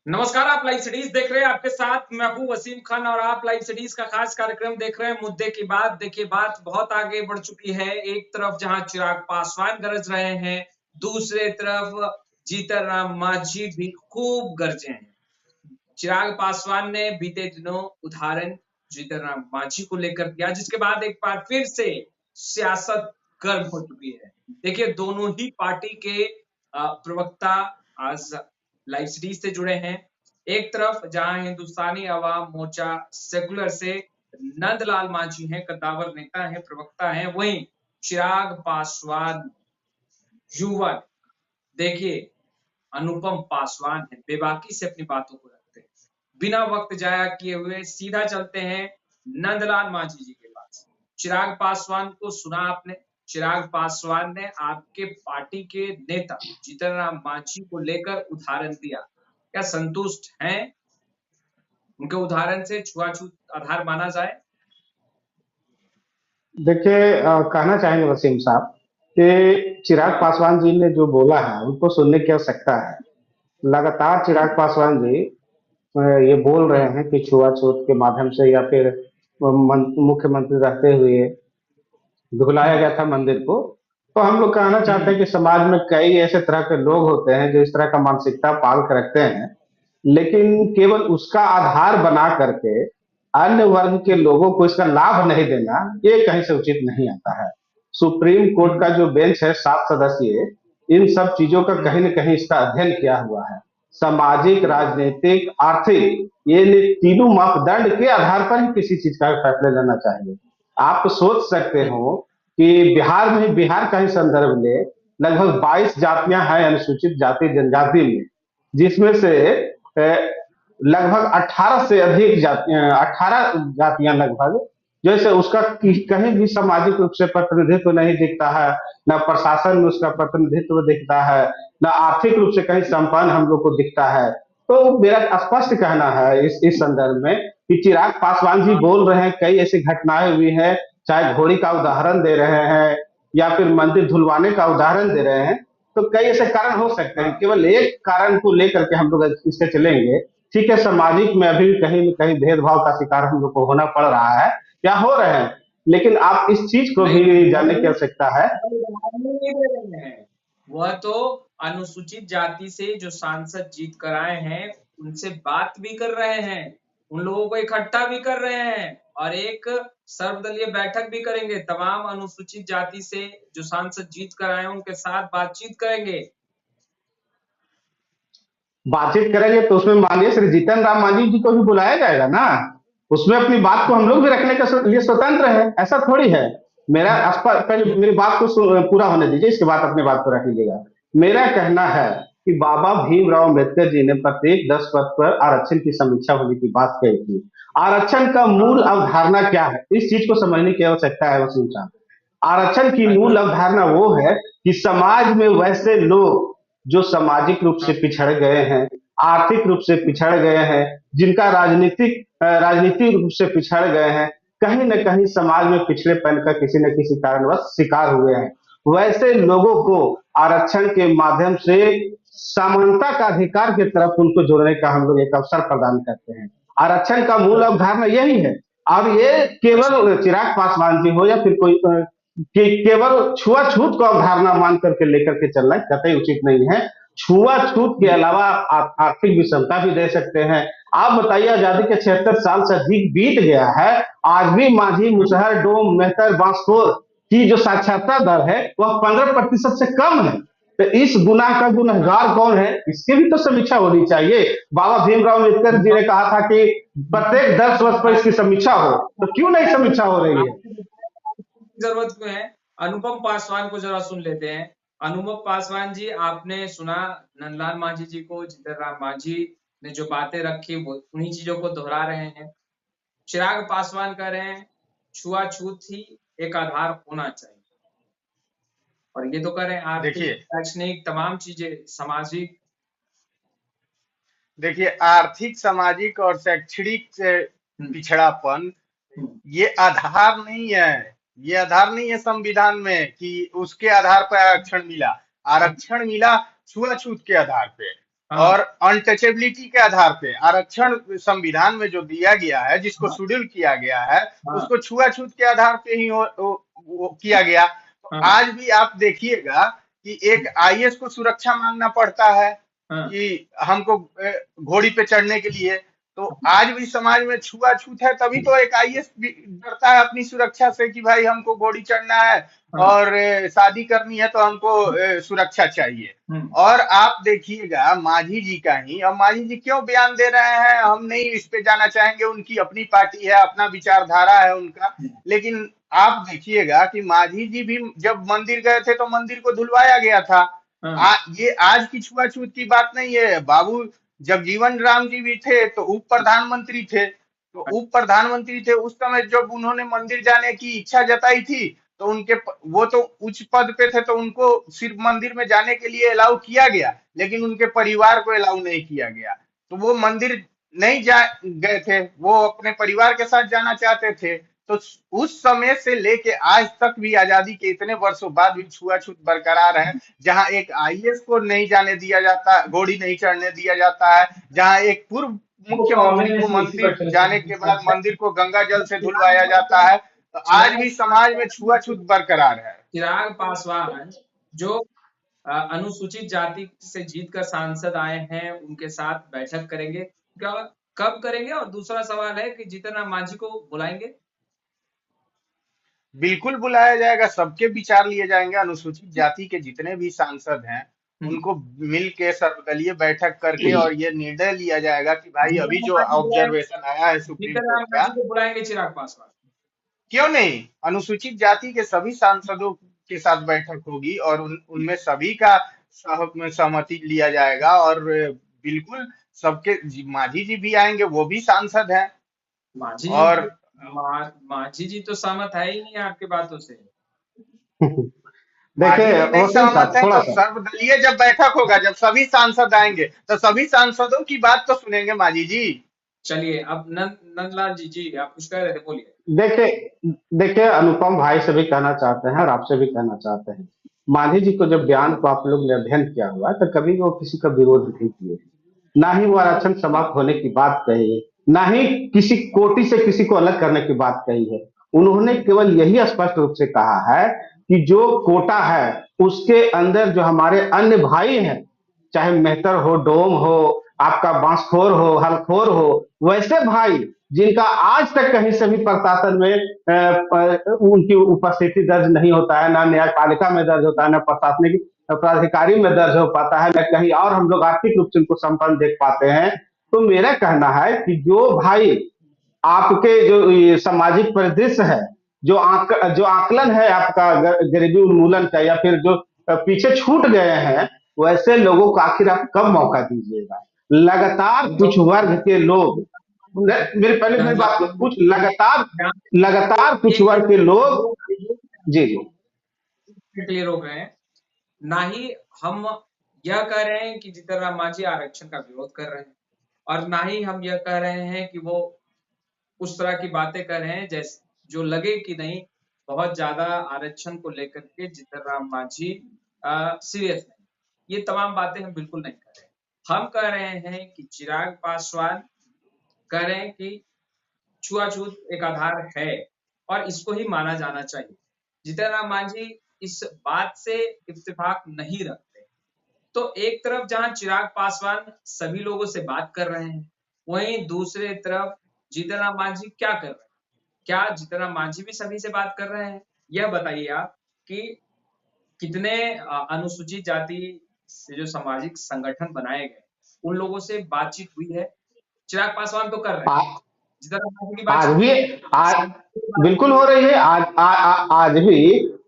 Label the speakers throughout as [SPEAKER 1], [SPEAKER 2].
[SPEAKER 1] नमस्कार। आप live studies देख रहे हैं, आपके साथ मैं हूं वसीम खान और आप लाइव स्टडीज का खास कार्यक्रम देख रहे हैं। मुद्दे की बात देखिए, बात बहुत आगे बढ़ चुकी है। एक तरफ जहां चिराग पासवान गरज रहे हैं, दूसरे तरफ जीतन राम मांझी भी खूब गरजे हैं। चिराग पासवान ने बीते दिनों उदाहरण जीतन राम मांझी को लेकर दिया, जिसके बाद एक बार फिर से सियासत गर्म हो चुकी है। देखिए, दोनों ही पार्टी के प्रवक्ता आज लाइव सीरीज से जुड़े हैं। एक तरफ जहां हिंदुस्तानी अवाम मोर्चा सेकुलर से नंदलाल मांझी हैं, कद्दावर नेता हैं, प्रवक्ता हैं, वहीं चिराग पासवान युवक, देखिए, अनुपम पासवान है, बेबाकी से अपनी बातों को रखते हैं। बिना वक्त जाया किए हुए सीधा चलते हैं नंदलाल मांझी जी के पास। चिराग पासवान को सुना आपने। चिराग पासवान ने आपके पार्टी के नेता जीतन राम मांझी को लेकर उदाहरण दिया। क्या संतुष्ट हैं उनके उदाहरण से? छुआछूत आधार माना जाए?
[SPEAKER 2] देखिए, कहना चाहेंगे वसीम साहब कि चिराग पासवान जी ने जो बोला है उनको सुनने की आवश्यकता है। लगातार चिराग पासवान जी ये बोल रहे हैं कि छुआछूत के माध्यम से या फिर मुख्यमंत्री रहते हुए धुलाया गया था मंदिर को। तो हम लोग कहना चाहते हैं कि समाज में कई ऐसे तरह के लोग होते हैं जो इस तरह का मानसिकता पाल कर रखते हैं, लेकिन केवल उसका आधार बना करके अन्य वर्ग के लोगों को इसका लाभ नहीं देना, ये कहीं से उचित नहीं आता है। सुप्रीम कोर्ट का जो बेंच है 7 सदस्यीय, इन सब चीजों का कहीं न कहीं इसका अध्ययन किया हुआ है। सामाजिक, राजनीतिक, आर्थिक, ये तीनों मापदंड के आधार पर ही किसी चीज का फैसला लेना चाहिए। आप सोच सकते हो कि बिहार में, बिहार का ही संदर्भ ले, लगभग 22 जातियां हैं अनुसूचित जाति जनजाति में, जिसमें से लगभग 18 से अधिक जातियां, 18 जातियां लगभग, जैसे उसका कहीं भी सामाजिक रूप से प्रतिनिधित्व नहीं दिखता है, न प्रशासन में उसका प्रतिनिधित्व दिखता है, न आर्थिक रूप से कहीं संपन्न हम लोग को दिखता है। तो मेरा स्पष्ट कहना है इस संदर्भ में कि चिराग पासवान जी बोल रहे हैं, कई ऐसी घटनाएं हुई है, चाहे घोड़ी का उदाहरण दे रहे हैं या फिर मंदिर धुलवाने का उदाहरण दे रहे हैं। तो कई ऐसे कारण हो सकते हैं, केवल एक कारण को लेकर के हम लोग इसके चलेंगे। ठीक है, सामाजिक में अभी कहीं न कहीं भेदभाव का शिकार हम लोग को होना पड़ रहा है या हो रहे हैं, लेकिन आप इस चीज को भी जानने की आवश्यकता है।
[SPEAKER 1] वह तो अनुसूचित जाति से जो सांसद जीत कर आए हैं, उनसे बात भी कर रहे हैं, उन लोगों को इकट्ठा भी कर रहे हैं और एक सर्वदलीय बैठक भी करेंगे। तमाम अनुसूचित जाति से जो सांसद जीत कर आए हैं, उनके साथ बातचीत करेंगे।
[SPEAKER 2] बातचीत करेंगे तो उसमें माननीय श्री जीतन राम मांझी जी को भी बुलाया जाएगा ना। उसमें अपनी बात को हम लोग भी रखने के लिए स्वतंत्र है, ऐसा थोड़ी है। मेरा पहले मेरी बात को पूरा होने दीजिए, इसके बाद अपनी बात को रख लीजिएगा। मेरा कहना है कि बाबा भीमराव अम्बेडकर जी ने प्रत्येक 10 पद पर आरक्षण की समीक्षा होने की बात कही थी। आरक्षण का मूल अवधारणा क्या है, इस चीज को समझने की आवश्यकता है वसीम साहब। आरक्षण की मूल अवधारणा वो है कि समाज में वैसे लोग जो सामाजिक रूप से पिछड़ गए हैं, आर्थिक रूप से पिछड़ गए हैं, जिनका राजनीतिक रूप से पिछड़ गए हैं, कहीं न कहीं समाज में पिछड़ेपन का किसी न किसी कारणवश शिकार हुए हैं, वैसे लोगों को आरक्षण के माध्यम से समानता का अधिकार की तरफ उनको जोड़ने का हम लोग एक अवसर प्रदान करते हैं। आरक्षण का मूल अवधारणा यही है। और ये केवल चिराग पासवान जी हो या फिर कोई कि केवल छुआछूत को अवधारणा मान करके लेकर के चलना कतई उचित नहीं है। छुआछूत के अलावा आप आर्थिक विषमता भी दे सकते हैं। आप बताइए, आजादी के 76 साल से अधिक बीत गया है, आज भी मांझी, मुसहर, डोम, मेहतर, बांसकोर की जो साक्षरता दर है वह 15% से कम है। तो इस गुनाह का गुनहगार कौन है, इसकी भी तो समीक्षा होनी चाहिए। बाबा भीमराव अम्बेडकर जी ने कहा था कि प्रत्येक 10 वर्ष पर इसकी समीक्षा हो, तो क्यों नहीं समीक्षा हो रही है?
[SPEAKER 1] जरूरत क्यों है? अनुपम पासवान को जरा सुन लेते हैं। अनुपम पासवान जी, आपने सुना नंदलाल मांझी जी को, जीतन राम मांझी ने जो बातें रखी वो उन्हीं चीजों को दोहरा रहे हैं। चिराग पासवान कह रहे हैं छुआछूत ही एक आधार होना चाहिए, और ये तो कह रहे हैं आर्थिक,
[SPEAKER 3] देखिए
[SPEAKER 1] शैक्षणिक, तमाम चीजें, सामाजिक।
[SPEAKER 3] देखिए आर्थिक, सामाजिक और शैक्षणिक से पिछड़ापन ये आधार नहीं है। ये आधार नहीं है संविधान में कि उसके आधार पर आरक्षण मिला। आरक्षण मिला छुआछूत के आधार पे।
[SPEAKER 1] हाँ
[SPEAKER 3] और अनटचेबिलिटी के आधार पे आरक्षण संविधान में जो दिया गया है, जिसको
[SPEAKER 1] हाँ
[SPEAKER 3] शेड्यूल किया गया है,
[SPEAKER 1] हाँ
[SPEAKER 3] उसको छुआछूत के आधार पे ही वो किया गया। तो
[SPEAKER 1] हाँ
[SPEAKER 3] आज भी आप देखिएगा कि एक आईएएस को सुरक्षा मांगना पड़ता है
[SPEAKER 1] हाँ
[SPEAKER 3] कि हमको घोड़ी पे चढ़ने के लिए। तो आज भी समाज में छुआछूत है, तभी तो एक आईएएस भी डरता है अपनी सुरक्षा से कि भाई हमको घोड़ी चढ़ना है
[SPEAKER 1] हाँ
[SPEAKER 3] और शादी करनी है तो हमको सुरक्षा चाहिए।
[SPEAKER 1] हम्म,
[SPEAKER 3] और आप देखिएगा मांझी जी का ही, अब मांझी जी क्यों बयान दे रहे हैं, हम नहीं इस पे जाना चाहेंगे, उनकी अपनी पार्टी है, अपना विचारधारा है उनका। लेकिन आप देखिएगा कि मांझी जी भी जब मंदिर गए थे तो मंदिर को धुलवाया गया था।
[SPEAKER 1] हाँ
[SPEAKER 3] ये आज की छुआछूत की बात नहीं है। बाबू जगजीवन राम जी भी थे तो उप प्रधानमंत्री थे, तो उप प्रधानमंत्री थे उस समय जब उन्होंने मंदिर जाने की इच्छा जताई थी, तो वो तो उच्च पद पे थे, तो उनको सिर्फ मंदिर में जाने के लिए अलाउ किया गया, लेकिन उनके परिवार को अलाउ नहीं किया गया। तो वो मंदिर नहीं जा गए थे, वो अपने परिवार के साथ जाना चाहते थे। तो उस समय से लेके आज तक भी आजादी के इतने वर्षों बाद भी छुआछूत बरकरार है। जहां एक आईएएस को नहीं जाने दिया जाता, घोड़ी नहीं चढ़ने दिया जाता है, जहां एक पूर्व मुख्यमंत्री को मंदिर जाने के बाद मंदिर को गंगा जल से धुलवाया जाता है, तो आज
[SPEAKER 1] चिराग
[SPEAKER 3] भी समाज में छुआछूत बरकरार है।
[SPEAKER 1] चिराग पासवान जो अनुसूचित जाति से जीतकर सांसद आए हैं, उनके साथ बैठक करेंगे क्या? कब करेंगे? और दूसरा सवाल है कि जीतन राम मांझी को बुलाएंगे?
[SPEAKER 3] बिल्कुल बुलाया जाएगा, सबके विचार लिए जाएंगे। अनुसूचित जाति के जितने भी सांसद हैं
[SPEAKER 1] हम्म,
[SPEAKER 3] उनको मिल के सर्वदलीय बैठक करके और ये निर्णय लिया जाएगा कि भाई
[SPEAKER 1] जीतन
[SPEAKER 3] अभी
[SPEAKER 1] राम
[SPEAKER 3] जो
[SPEAKER 1] मांझी बुलाएंगे
[SPEAKER 3] ऑब्जर्वेशन आया है सुप्रीम
[SPEAKER 1] जीतन
[SPEAKER 3] कोर्ट
[SPEAKER 1] राम
[SPEAKER 3] का,
[SPEAKER 1] मांझी को बुलाएंगे चिराग पासवान?
[SPEAKER 3] क्यों नहीं, अनुसूचित जाति के सभी सांसदों के साथ बैठक होगी और उनमें सभी का सहमति लिया जाएगा। और बिल्कुल सबके मांझी जी भी आएंगे, वो भी सांसद हैं।
[SPEAKER 1] मांझी जी
[SPEAKER 3] और
[SPEAKER 1] मांझी जी तो सहमत है ही नहीं आपकी बातों से।
[SPEAKER 3] मांझी
[SPEAKER 2] देखिए
[SPEAKER 3] जी नहीं
[SPEAKER 2] वसीम
[SPEAKER 3] सहमत
[SPEAKER 2] साहब
[SPEAKER 3] है
[SPEAKER 2] थोड़ा
[SPEAKER 3] तो
[SPEAKER 2] सा,
[SPEAKER 3] सर्वदलीय जब बैठक होगा, जब सभी सांसद आएंगे तो सभी सांसदों की बात तो सुनेंगे मांझी जी।
[SPEAKER 1] चलिए, अब नंदलाल जी आप कुछ कह रहे थे, बोलिए।
[SPEAKER 2] देखिए देखिए अनुपम भाई से भी कहना चाहते हैं और आपसे भी कहना चाहते हैं, मांझी जी को जब बयान को आप लोग ने अध्ययन किया हुआ है तो कभी वो किसी का विरोध नहीं किए, ना ही वो आरक्षण समाप्त होने की बात कही है, ना ही किसी कोटि से किसी को अलग करने की बात कही है। उन्होंने केवल यही स्पष्ट रूप से कहा है कि जो कोटा है उसके अंदर जो हमारे अन्य भाई हैं, चाहे मेहतर हो, डोम हो, आपका बांसखोर हो, हलखोर हो, वैसे भाई जिनका आज तक कहीं से भी प्रशासन में उनकी उपस्थिति दर्ज नहीं होता है, ना न्यायपालिका में दर्ज होता है, ना प्रशासनिक प्राधिकारी में दर्ज हो पाता है, न कहीं और हम लोग आर्थिक रूप से उनको संपन्न देख पाते हैं। तो मेरा कहना है कि जो भाई आपके जो ये सामाजिक परिदृश्य है, जो आकलन है आपका गरीबी उन्मूलन का, या फिर जो पीछे छूट गए हैं, वैसे लोगों को आखिर आप कब मौका दीजिएगा? लगातार कुछ वर्ग के लोग, मेरे पहले मेरी बात को, कुछ लगातार लगातार कुछ वर्ग के लोग, जी जी,
[SPEAKER 1] क्लियर हो गए हैं। ना ही हम यह कह रहे हैं कि जीतन राम मांझी आरक्षण का विरोध कर रहे हैं, और ना ही हम यह कह रहे हैं कि वो उस तरह की बातें कर रहे हैं जैसे जो लगे कि नहीं बहुत ज्यादा आरक्षण को लेकर के जीतन राम मांझी सीरियस नहीं। ये तमाम बातें हम बिल्कुल नहीं कर रहे हैं। हम कह रहे हैं कि चिराग पासवान कह रहे हैं कि छुआछूत एक आधार है और इसको ही माना जाना चाहिए। जीतन राम मांझी इस बात से इत्तेफाक नहीं रखते। तो एक तरफ जहां चिराग पासवान सभी लोगों से बात कर रहे हैं, वहीं दूसरे तरफ जीतन राम मांझी क्या कर रहे हैं? क्या जीतन राम मांझी भी सभी से बात कर रहे हैं? यह बताइए आप कि कितने अनुसूचित जाति से जो सामाजिक संगठन बनाए गए, उन लोगों से बातचीत हुई है? चिराग पासवान तो कर रहे हैं, जीतन राम मांझी की
[SPEAKER 2] आज
[SPEAKER 1] बातचीत
[SPEAKER 2] भी,
[SPEAKER 1] हुई है?
[SPEAKER 2] आज बिल्कुल हो रही है।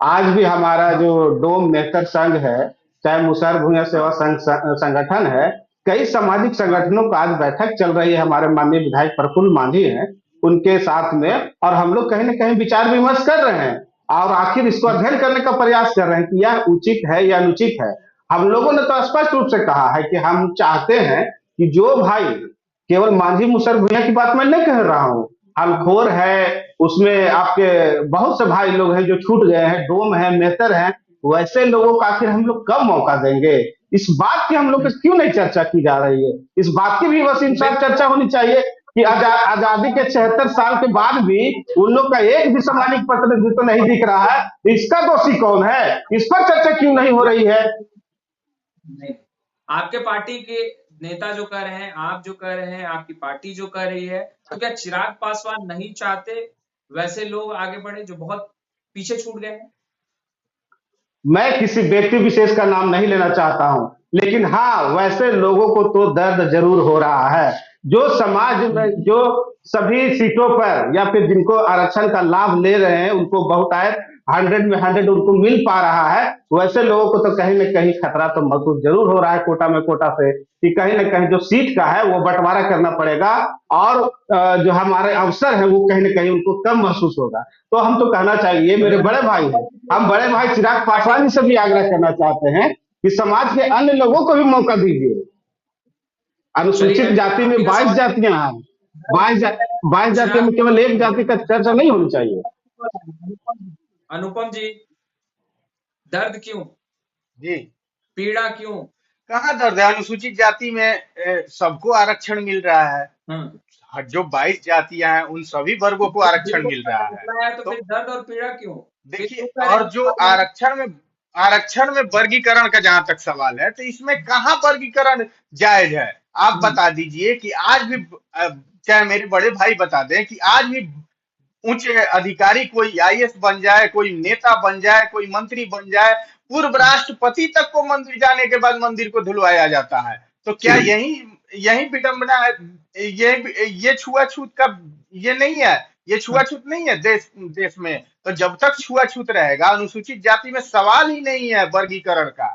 [SPEAKER 2] आज भी हमारा जो डोम मेहतर संघ है, चाहे मुसहर भूया सेवा संघ संगठन है, कई सामाजिक
[SPEAKER 1] हाँ
[SPEAKER 2] संगठनों का आज बैठक चल रही है। हमारे माननीय विधायक प्रफुल्ल मांझी हैं उनके साथ में,
[SPEAKER 1] हाँ
[SPEAKER 2] और हम लोग कहीं ना कहीं विचार विमर्श कर रहे हैं और आखिर इसको अध्ययन करने का प्रयास कर रहे हैं कि यह उचित है या अनुचित है। हम लोगों ने तो स्पष्ट रूप से कहा है कि हम चाहते हैं कि जो भाई, केवल मांझी मुसहर भूया की बात मैं नहीं कह रहा हूँ, हलखोर है, उसमें आपके बहुत से भाई लोग हैं जो छूट गए हैं, डोम है, मेहतर हैं, वैसे लोगों को आखिर हम लोग कब मौका देंगे? इस बात की हम लोग को क्यों नहीं चर्चा की जा रही है? इस बात की भी वसीम साहब चर्चा होनी चाहिए कि आजादी के 76 साल के बाद भी उन लोग का एक भी सम्मानित पत्र जिसको नहीं दिख रहा है, इसका दोषी कौन है? इस पर चर्चा क्यों नहीं हो रही है?
[SPEAKER 1] नहीं, आपके पार्टी के नेता जो कह रहे हैं, आप जो कह रहे हैं, आपकी पार्टी जो कह रही है, तो क्या चिराग पासवान नहीं चाहते वैसे लोग आगे बढ़े जो बहुत पीछे छूट गए हैं?
[SPEAKER 2] मैं किसी व्यक्ति विशेष का नाम नहीं लेना चाहता हूं, लेकिन हाँ, वैसे लोगों को तो दर्द जरूर हो रहा है जो समाज में जो सभी सीटों पर या फिर जिनको आरक्षण का लाभ ले रहे हैं उनको बहुतायत 100 में 100 उनको मिल पा रहा है। वैसे लोगों को तो कहीं न कहीं खतरा तो महसूस जरूर हो रहा है कोटा में कोटा से कि कहीं न कहीं जो सीट का है वो बंटवारा करना पड़ेगा और जो हमारे अवसर है वो कहीं न कहीं उनको कम महसूस होगा। तो हम तो कहना चाहिए, मेरे बड़े भाई हैं, हम बड़े भाई चिराग पासवान जी से भी आग्रह करना चाहते हैं कि समाज के अन्य लोगों को भी मौका दीजिए। अनुसूचित जाति में 22 जातियां हैं, 22 जातियों में केवल एक जाति का चर्चा नहीं होनी चाहिए।
[SPEAKER 1] अनुपम जी, दर्द क्यों?
[SPEAKER 3] जी,
[SPEAKER 1] पीड़ा क्यों?
[SPEAKER 3] कहाँ दर्द है? अनुसूचित जाति में सबको आरक्षण मिल रहा है। जो 22 जातियां हैं उन सभी वर्गों को आरक्षण मिल रहा है।
[SPEAKER 1] तो फिर दर्द और पीड़ा क्यों?
[SPEAKER 3] देखिए, और जो आरक्षण में वर्गीकरण का जहां तक सवाल है, तो इसमें कहाँ वर्गीकरण जायज है? आप बता दीजिए कि आज भी चाहे मेरे बड़े भाई बता दें कि आज भी उच्च अधिकारी कोई आईएएस बन जाए, कोई नेता बन जाए, कोई मंत्री बन जाए, पूर्व राष्ट्रपति तक को मंदिर जाने के बाद मंदिर को धुलवाया जाता है। तो क्या यही विडंबना है? ये छुआछूत का ये नहीं है, ये छुआछूत नहीं है देश में। तो जब तक छुआछूत रहेगा, अनुसूचित जाति में सवाल ही नहीं है वर्गीकरण का,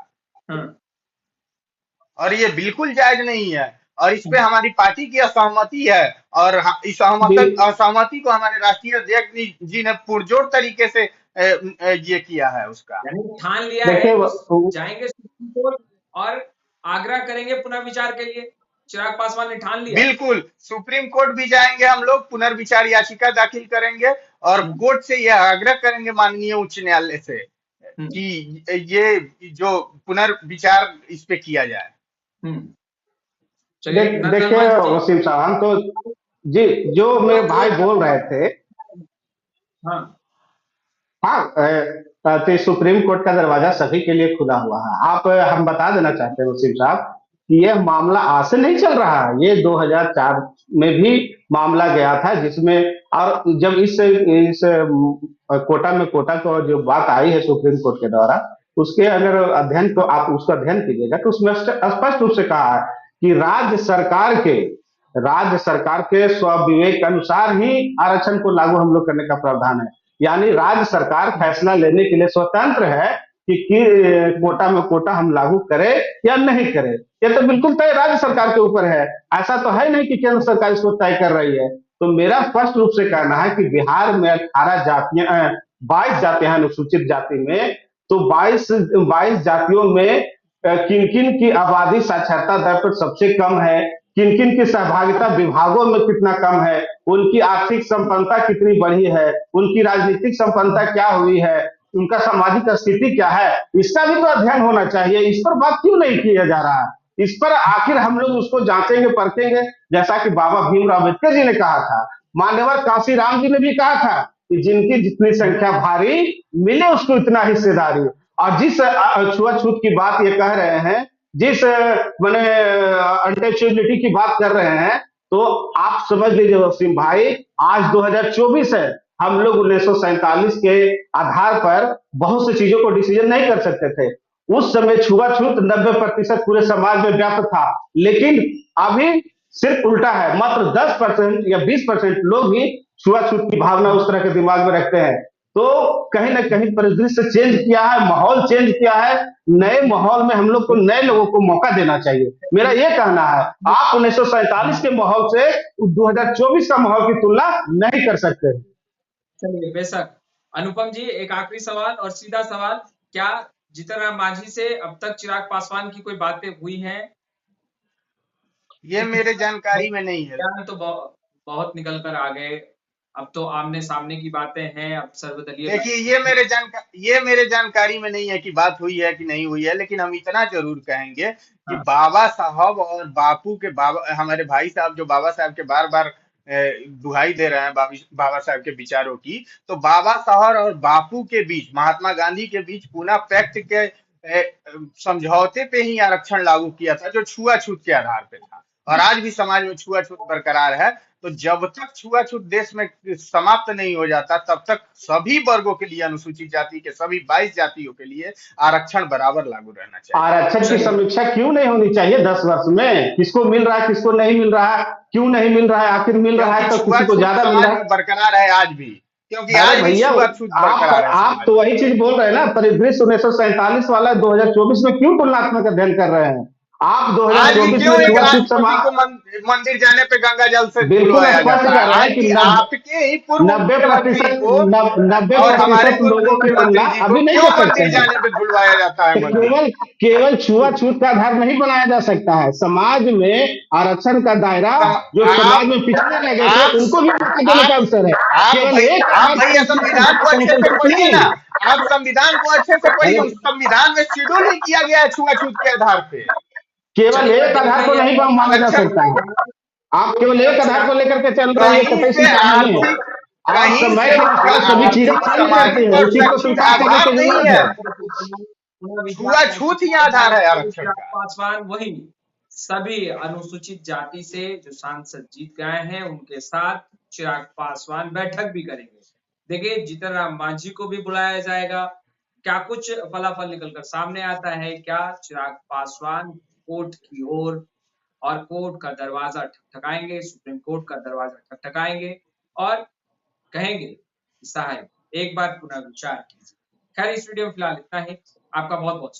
[SPEAKER 3] और ये बिल्कुल जायज नहीं है। और इस पे हमारी पार्टी की असहमति है, और इस असहमति को हमारे राष्ट्रीय अध्यक्ष जी ने पुरजोर तरीके से ये किया है, उसका
[SPEAKER 1] ठान लिया है। जाएंगे सुप्रीम कोर्ट और आग्रह करेंगे पुनर्विचार के लिए। चिराग पासवान ने ठान लिया।
[SPEAKER 3] बिल्कुल, सुप्रीम कोर्ट भी जाएंगे हम लोग, पुनर्विचार याचिका दाखिल करेंगे और कोर्ट से यह आग्रह करेंगे माननीय उच्च न्यायालय से कि ये जो पुनर्विचार इस पे किया जाए।
[SPEAKER 2] देखिए वसीम साहब, हम तो जी जो मेरे भाई बोल रहे थे, तो सुप्रीम कोर्ट का दरवाजा सभी के लिए खुला हुआ है। हम बता देना चाहते हैं वसीम साहब कि यह मामला आज से नहीं चल रहा है, ये 2004 में भी मामला गया था, जिसमें और जब इस कोटा में कोटा को जो बात आई है सुप्रीम कोर्ट के द्वारा, उसके अगर अध्ययन को आप उसका अध्ययन कीजिएगा तो उसमें स्पष्ट रूप से कहा है कि राज्य सरकार के स्वविवेक अनुसार ही आरक्षण को लागू हम लोग करने का प्रावधान है। यानी राज्य सरकार फैसला लेने के लिए स्वतंत्र है कि कोटा में कोटा हम लागू करें या नहीं करें। ये तो बिल्कुल तय राज्य सरकार के ऊपर है, ऐसा तो है नहीं कि केंद्र सरकार इसको तय कर रही है। तो मेरा स्पष्ट रूप से कहना है कि बिहार में 18 जातियां 22 जातियां अनुसूचित जाति में, तो 22 जातियों में किन किन की आबादी साक्षरता दर पर सबसे कम है, किन किन की सहभागिता विभागों में कितना कम है, उनकी आर्थिक संपन्नता कितनी बढ़ी है, उनकी राजनीतिक संपन्नता क्या हुई है, उनका सामाजिक स्थिति क्या है, इसका भी तो अध्ययन होना चाहिए। इस पर बात क्यों नहीं किया जा रहा है? इस पर आखिर हम लोग उसको जांचेंगे परखेंगे, जैसा कि बाबा भीमराव अम्बेडकर जी ने कहा था, मान्यवर काशीराम जी ने भी कहा था कि जिनकी जितनी संख्या भारी मिले उसको इतना हिस्सेदारी। और जिस छुआछूत की बात ये कह रहे हैं, जिस मैंने अनटचेबिलिटी की बात कर रहे हैं, तो आप समझ लीजिए वसीम भाई, आज 2024 है, हम लोग 1947 के आधार पर बहुत सी चीजों को डिसीजन नहीं कर सकते थे। उस समय छुआछूत 90% पूरे समाज में व्याप्त था, लेकिन अभी सिर्फ उल्टा है, मात्र 10% या 20% लोग ही छुआछूत की भावना उस तरह के दिमाग में रखते हैं। तो कहीं ना कहीं परिदृश्य चेंज किया है, माहौल चेंज किया है। नए माहौल में हम लोग को नए लोगों को मौका देना चाहिए, मेरा ये कहना है। आप 1947 के माहौल से 2024 का माहौल की तुलना नहीं कर सकते।
[SPEAKER 1] चलिए, बेशक। अनुपम जी, एक आखिरी सवाल और सीधा सवाल, क्या जीतन राम मांझी से अब तक चिराग पासवान की कोई बातें हुई हैं?
[SPEAKER 3] ये मेरे जानकारी में नहीं है।
[SPEAKER 1] तो बहुत निकल कर आ गए, अब तो आमने सामने की बातें हैं, अब सर्वदलीय
[SPEAKER 3] देखिए ये मेरे जानकारी में नहीं है कि बात हुई है कि नहीं हुई है, लेकिन हम इतना जरूर कहेंगे कि
[SPEAKER 1] हाँ,
[SPEAKER 3] बाबा साहब और बापू के बाबा, हमारे भाई साहब जो बाबा साहब के बार बार दुहाई दे रहे हैं बाबा साहब के विचारों की, तो बाबा साहब और बापू के बीच, महात्मा गांधी के बीच पुनः पैक्ट के समझौते पे ही आरक्षण लागू किया था, जो छुआछूत के आधार पे था। और आज भी समाज में छुआछूत बरकरार है। तो जब तक छुआछूत देश में समाप्त नहीं हो जाता, तब तक सभी वर्गों के लिए, अनुसूचित जाति के सभी 22 जातियों के लिए आरक्षण बराबर लागू रहना चाहिए।
[SPEAKER 2] आरक्षण की
[SPEAKER 1] चलिए,
[SPEAKER 2] समीक्षा क्यों नहीं होनी चाहिए 10 वर्ष में? किसको मिल रहा है, किसको नहीं मिल रहा है, क्यों नहीं मिल रहा है, आखिर मिल रहा
[SPEAKER 3] क्योंकि
[SPEAKER 2] है तो किसी को
[SPEAKER 3] छुआछूत
[SPEAKER 2] ज्यादा मिल
[SPEAKER 3] समाज
[SPEAKER 2] रहा
[SPEAKER 3] में
[SPEAKER 2] है।
[SPEAKER 3] बरकरार है आज भी, क्योंकि
[SPEAKER 2] अरे
[SPEAKER 3] आज भी
[SPEAKER 2] भैया,
[SPEAKER 3] छुआछूत बरकरार है
[SPEAKER 2] आप
[SPEAKER 3] समाज
[SPEAKER 2] तो
[SPEAKER 3] में।
[SPEAKER 2] वही चीज बोल रहे हैं ना, परिदृश्य 1947 वाला 2024 में क्यों तुलनात्मक अध्ययन कर रहे हैं? आप
[SPEAKER 3] आज भी
[SPEAKER 2] 2024
[SPEAKER 3] क्यों
[SPEAKER 2] में
[SPEAKER 3] एक
[SPEAKER 2] छुआछूत
[SPEAKER 3] राष्ट्रपति को
[SPEAKER 2] समाज
[SPEAKER 3] मंदिर जाने पे गंगा जल से
[SPEAKER 2] बिल्कुल
[SPEAKER 3] धुलवाया
[SPEAKER 2] स्पष्ट
[SPEAKER 3] जाता है?
[SPEAKER 2] कर रहे हैं
[SPEAKER 3] आज
[SPEAKER 2] कि
[SPEAKER 3] भी आपके ही पूर्व
[SPEAKER 2] नब्बे
[SPEAKER 3] मुख्यमंत्री
[SPEAKER 2] प्रतिशत
[SPEAKER 3] को
[SPEAKER 2] नब्बे
[SPEAKER 3] और हमारे
[SPEAKER 2] प्रतिशत
[SPEAKER 3] पूर्व
[SPEAKER 2] लोगों की तुलना
[SPEAKER 3] मुख्यमंत्री जी को
[SPEAKER 2] अभी नहीं
[SPEAKER 3] क्यों
[SPEAKER 2] कर सकते
[SPEAKER 3] मंदिर
[SPEAKER 2] हैं।
[SPEAKER 3] जाने पे धुलवाया जाता है
[SPEAKER 2] तो
[SPEAKER 3] मंदिर?
[SPEAKER 2] केवल छुआछूत का आधार नहीं बनाया जा सकता है। समाज में आरक्षण का दायरा,
[SPEAKER 3] सम,
[SPEAKER 2] जो समाज
[SPEAKER 3] आप
[SPEAKER 2] में पिछड़े लगे थे
[SPEAKER 3] आप
[SPEAKER 2] उनको भी मौका देने का
[SPEAKER 3] आप
[SPEAKER 2] अवसर है। केवल एक
[SPEAKER 3] आप
[SPEAKER 2] आधार पर
[SPEAKER 3] भैया
[SPEAKER 2] उसकी
[SPEAKER 3] संविधान को अच्छे से
[SPEAKER 2] संकल्पना
[SPEAKER 3] पढ़िए ना।
[SPEAKER 2] नहीं।
[SPEAKER 3] आप संविधान को अच्छे से पढ़िए,
[SPEAKER 2] अरे
[SPEAKER 3] उस संविधान में शेड्यूल ही किया गया है छुआछूत के आधार पे।
[SPEAKER 2] केवल
[SPEAKER 1] चलिए
[SPEAKER 2] एक आधार को
[SPEAKER 1] देखिए,
[SPEAKER 2] नहीं माना जा
[SPEAKER 3] आरक्षण
[SPEAKER 2] सकता है। आप केवल एक आधार को
[SPEAKER 1] चिराग
[SPEAKER 2] लेकर के चल रहे हैं, ये
[SPEAKER 3] कहीं
[SPEAKER 2] कतई
[SPEAKER 3] से
[SPEAKER 2] स्वीकार नहीं है।
[SPEAKER 3] आर्थिक
[SPEAKER 2] आप
[SPEAKER 3] कहीं
[SPEAKER 2] समय
[SPEAKER 3] से
[SPEAKER 2] के अनुसार सभी चीजें
[SPEAKER 3] आर्थिक
[SPEAKER 2] चेंज करती
[SPEAKER 3] सामाजिक
[SPEAKER 2] हैं,
[SPEAKER 3] और
[SPEAKER 2] उस चीज को
[SPEAKER 3] शैक्षिक
[SPEAKER 2] स्वीकार करने
[SPEAKER 3] आधार
[SPEAKER 2] की
[SPEAKER 3] नहीं
[SPEAKER 2] जरूरत
[SPEAKER 3] है।
[SPEAKER 2] है।
[SPEAKER 1] पुनः विचार कर
[SPEAKER 3] छुआछूत ही
[SPEAKER 1] चुके हैं
[SPEAKER 3] आधार है
[SPEAKER 1] और
[SPEAKER 3] आरक्षण
[SPEAKER 1] चिराग
[SPEAKER 3] का।
[SPEAKER 1] पासवान वही सभी अनुसूचित जाति से जो सांसद जीत गए हैं उनके साथ चिराग पासवान बैठक भी करेंगे। देखिए, जीतन राम मांझी को भी बुलाया जाएगा। क्या कुछ फलाफल निकलकर सामने आता है? क्या चिराग पासवान कोर्ट की ओर और कोर्ट का दरवाजा ठकठकाएंगे, सुप्रीम कोर्ट का दरवाजा ठकठकाएंगे और कहेंगे कि साहब एक बार पुनः विचार कीजिए। खैर, इस वीडियो में फिलहाल इतना ही। आपका बहुत बहुत